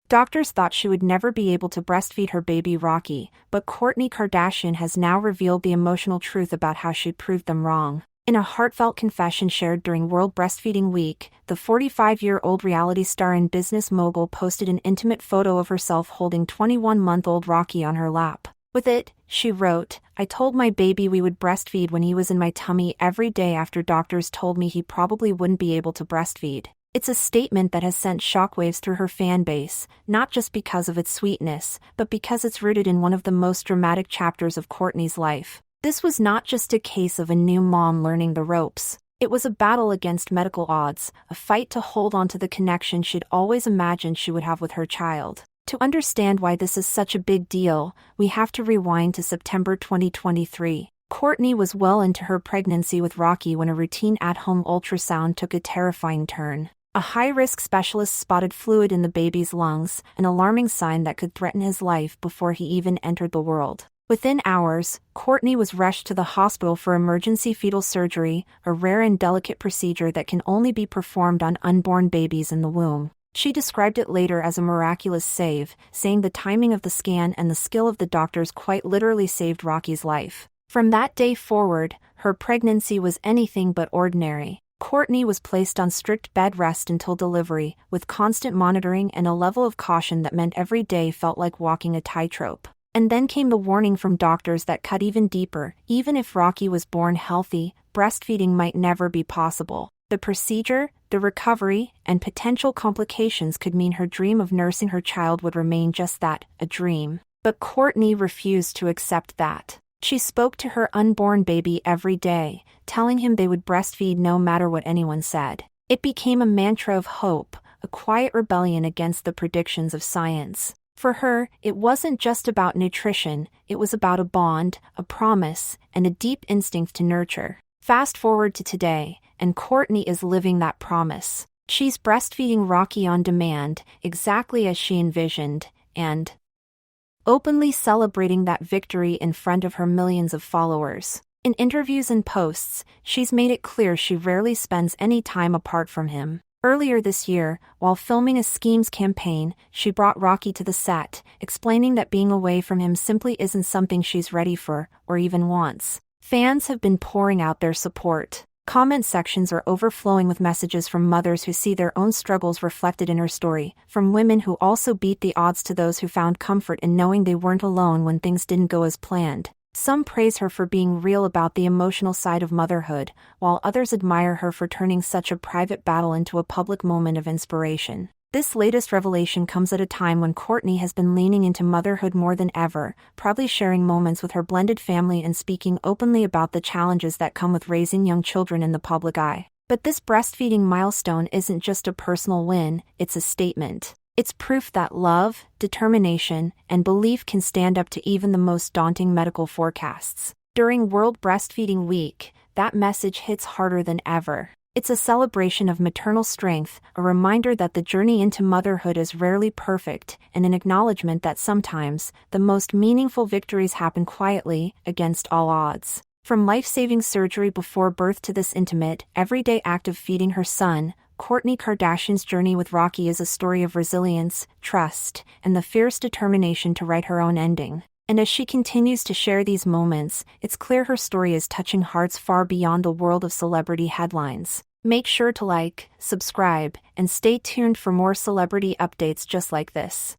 Doctors thought she would never be able to breastfeed her baby Rocky, but Kourtney Kardashian has now revealed the emotional truth about how she proved them wrong. In a heartfelt confession shared during World Breastfeeding Week, the 45-year-old reality star and business mogul posted an intimate photo of herself holding 21-month-old Rocky on her lap. With it, she wrote, "I told my baby we would breastfeed when he was in my tummy every day after doctors told me he probably wouldn't be able to breastfeed." It's a statement that has sent shockwaves through her fan base, not just because of its sweetness, but because it's rooted in one of the most dramatic chapters of Kourtney's life. This was not just a case of a new mom learning the ropes. It was a battle against medical odds, a fight to hold on to the connection she'd always imagined she would have with her child. To understand why this is such a big deal, we have to rewind to September 2023. Kourtney was well into her pregnancy with Rocky when a routine at-home ultrasound took a terrifying turn. A high-risk specialist spotted fluid in the baby's lungs, an alarming sign that could threaten his life before he even entered the world. Within hours, Kourtney was rushed to the hospital for emergency fetal surgery, a rare and delicate procedure that can only be performed on unborn babies in the womb. She described it later as a miraculous save, saying the timing of the scan and the skill of the doctors quite literally saved Rocky's life. From that day forward, her pregnancy was anything but ordinary. Kourtney was placed on strict bed rest until delivery, with constant monitoring and a level of caution that meant every day felt like walking a tightrope. And then came the warning from doctors that cut even deeper. Even if Rocky was born healthy, breastfeeding might never be possible. The procedure, the recovery, and potential complications could mean her dream of nursing her child would remain just that, a dream. But Kourtney refused to accept that. She spoke to her unborn baby every day, telling him they would breastfeed no matter what anyone said. It became a mantra of hope, a quiet rebellion against the predictions of science. For her, it wasn't just about nutrition, it was about a bond, a promise, and a deep instinct to nurture. Fast forward to today, and Kourtney is living that promise. She's breastfeeding Rocky on demand, exactly as she envisioned, and openly celebrating that victory in front of her millions of followers. In interviews and posts, she's made it clear she rarely spends any time apart from him. Earlier this year, while filming a Schemes campaign, she brought Rocky to the set, explaining that being away from him simply isn't something she's ready for, or even wants. Fans have been pouring out their support. Comment sections are overflowing with messages from mothers who see their own struggles reflected in her story, from women who also beat the odds to those who found comfort in knowing they weren't alone when things didn't go as planned. Some praise her for being real about the emotional side of motherhood, while others admire her for turning such a private battle into a public moment of inspiration. This latest revelation comes at a time when Kourtney has been leaning into motherhood more than ever, proudly sharing moments with her blended family and speaking openly about the challenges that come with raising young children in the public eye. But this breastfeeding milestone isn't just a personal win, it's a statement. It's proof that love, determination, and belief can stand up to even the most daunting medical forecasts. During World Breastfeeding Week, that message hits harder than ever. It's a celebration of maternal strength, a reminder that the journey into motherhood is rarely perfect, and an acknowledgement that sometimes, the most meaningful victories happen quietly, against all odds. From life-saving surgery before birth to this intimate, everyday act of feeding her son, Kourtney Kardashian's journey with Rocky is a story of resilience, trust, and the fierce determination to write her own ending. And as she continues to share these moments, it's clear her story is touching hearts far beyond the world of celebrity headlines. Make sure to like, subscribe, and stay tuned for more celebrity updates just like this.